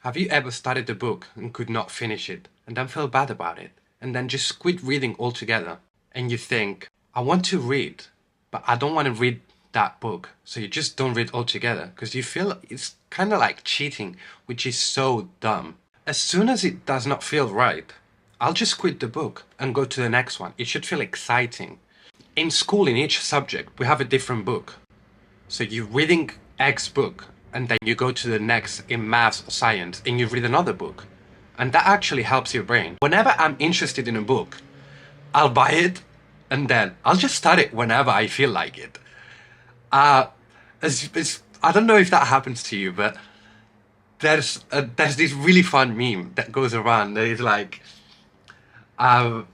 Have you ever started a book and could not finish it and then feel bad about it and then just quit reading altogether? And you think, I want to read, but I don't want to read that book. So you just don't read altogether because you feel it's kind of like cheating, which is so dumb. As soon as it does not feel right, I'll just quit the book and go to the next one. It should feel exciting. In school, in each subject, we have a different book. So you're reading X book and then you go to the next in maths or science and you read another book. And that actually helps your brain. Whenever I'm interested in a book, I'll buy it and then I'll just start it whenever I feel like it. I don't know if that happens to you, but there's this really fun meme that goes around that is like, I'm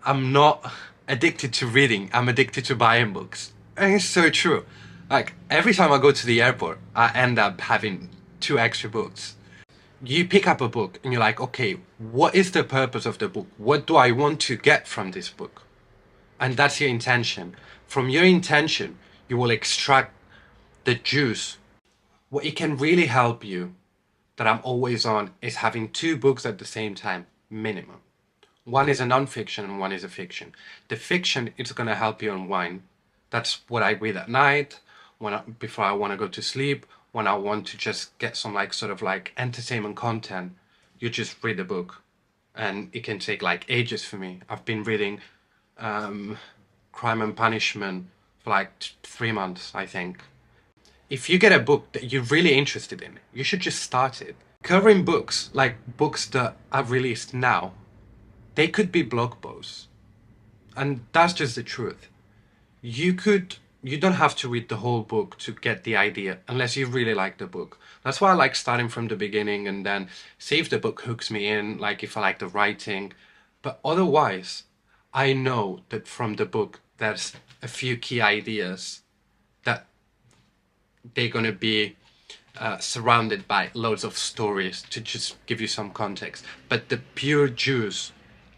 not addicted to reading, I'm addicted to buying books. And it's so true. Like, every time I go to the airport, I end up having 2 extra books. You pick up a book and you're like, okay, what is the purpose of the book? What do I want to get from this book? And that's your intention. From your intention, you will extract the juice. What it can really help you, that I'm always on, is having 2 books at the same time, minimum. One is a non-fiction and one is a fiction. The fiction is going to help you unwind. That's what I read at night, before I want to go to sleep, when I want to just get some sort of entertainment content. You just read a book and it can take ages for me. I've been reading Crime and Punishment for 3 months, I think. If you get a book that you're really interested in, you should just start it. Current books, like books that are released now, they could be blog posts. And that's just the truth. You don't have to read the whole book to get the idea unless you really like the book. That's why I like starting from the beginning and then see if the book hooks me in, if I like the writing. But otherwise, I know that from the book there's a few key ideas that they're going to be surrounded by loads of stories to just give you some context. But the pure juice,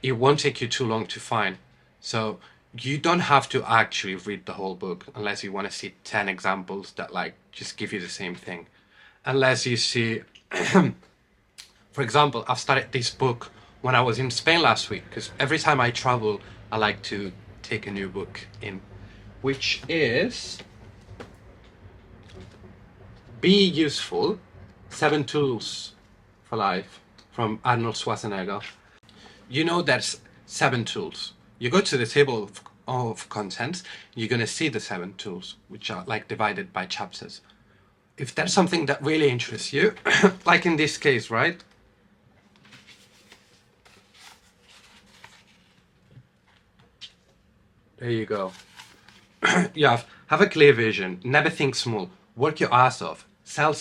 it won't take you too long to find. So you don't have to actually read the whole book unless you want to see 10 examples that just give you the same thing. Unless you see, for example, I've started this book when I was in Spain last week, because every time I travel, I like to take a new book in, which is Be Useful, 7 Tools for Life from Arnold Schwarzenegger. You know, there's 7 tools. You go to the table of contents, you're going to see the 7 tools, which are divided by chapters. If there's something that really interests you, like in this case, right? There you go. You have a clear vision, never think small, work your ass off, sell,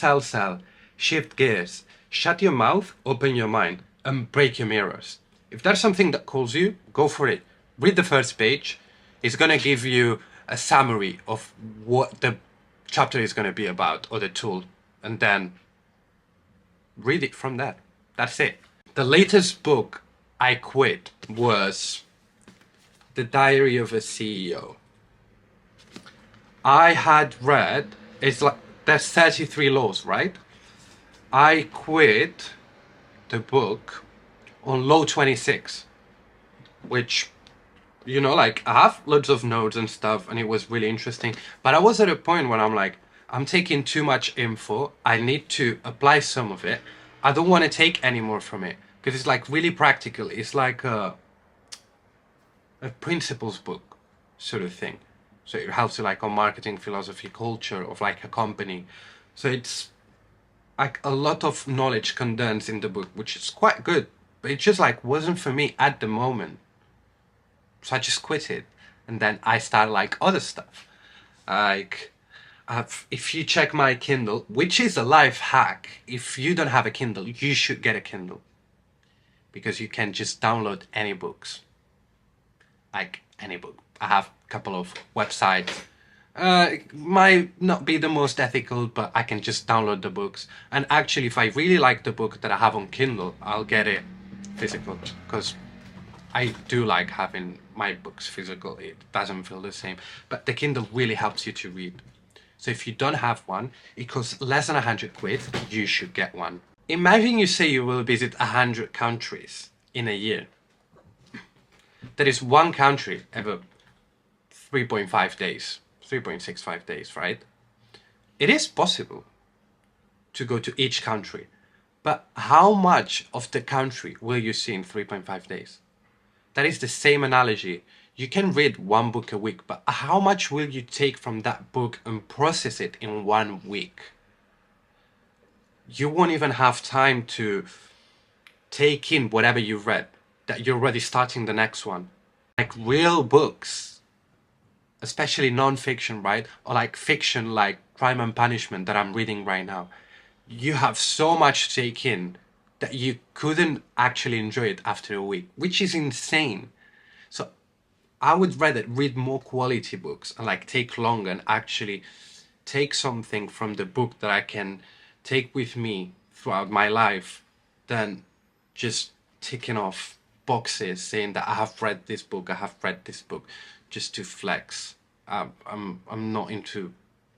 shift gears, shut your mouth, open your mind, and break your mirrors. If there's something that calls you, go for it. Read the first page. It's going to give you a summary of what the chapter is going to be about, or the tool, and then read it from there. That's it. The latest book I quit was The Diary of a CEO. I had read, there's 33 laws, right? I quit the book on law 26, which, I have loads of notes and stuff, and it was really interesting. But I was at a point when I'm taking too much info. I need to apply some of it. I don't want to take any more from it, because it's really practical. It's like a principles book sort of thing. So it helps you on marketing, philosophy, culture of a company. So it's a lot of knowledge condensed in the book, which is quite good. But it just wasn't for me at the moment. So I just quit it. And then I started other stuff. If you check my Kindle, which is a life hack, if you don't have a Kindle, you should get a Kindle. Because you can just download any books. Any book. I have a couple of websites. It might not be the most ethical, but I can just download the books. And actually, if I really like the book that I have on Kindle, I'll get it physical, because I do like having my books physical. It doesn't feel the same. But the Kindle really helps you to read. So if you don't have one, it costs less than 100 quid, you should get one. Imagine you say you will visit 100 countries in a year. That is one country every 3.5 days, 3.65 days, right? It is possible to go to each country, but how much of the country will you see in 3.5 days? That is the same analogy. You can read one book a week, but how much will you take from that book and process it in 1 week? You won't even have time to take in whatever you've read, that you're already starting the next one. Like real books, especially non-fiction, right? Or like fiction like Crime and Punishment that I'm reading right now. You have so much to take in that you couldn't actually enjoy it after a week, which is insane. So I would rather read more quality books and like take longer and actually take something from the book that I can take with me throughout my life than just ticking off boxes saying that I have read this book, I have read this book, just to flex. I'm not into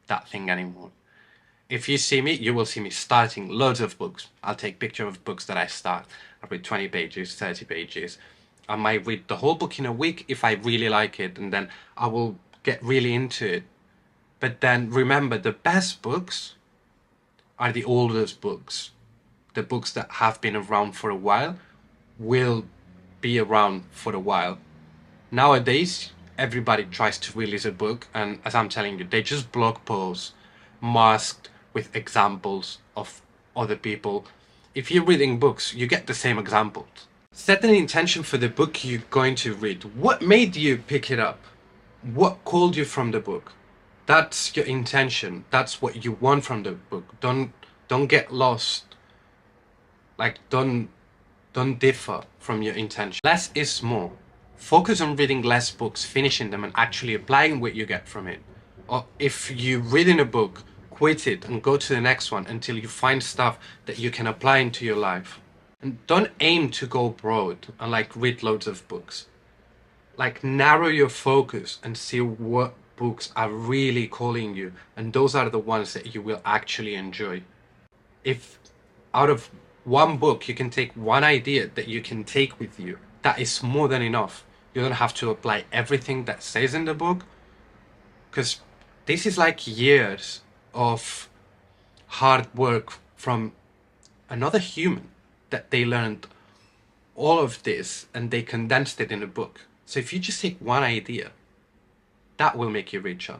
that thing anymore. If you see me, you will see me starting loads of books. I'll take pictures of books that I start. I'll read 20 pages, 30 pages. I might read the whole book in a week if I really like it, and then I will get really into it. But then remember, the best books are the oldest books. The books that have been around for a while will be around for a while. Nowadays, everybody tries to release a book, and as I'm telling you, they just blog posts masked with examples of other people. If you're reading books, you get the same examples. Set an intention for the book you're going to read. What made you pick it up? What called you from the book? That's your intention. That's what you want from the book. Don't get lost. Like don't differ from your intention. Less is more. Focus on reading less books, finishing them, and actually applying what you get from it. Or if you read in a book, quit it and go to the next one until you find stuff that you can apply into your life. And don't aim to go broad and like read loads of books. Like narrow your focus and see what books are really calling you, and those are the ones that you will actually enjoy. If out of one book you can take one idea that you can take with you, that is more than enough. You don't have to apply everything that says in the book, because this is like years of hard work from another human that they learned all of this and they condensed it in a book. So if you just take one idea, that will make you richer.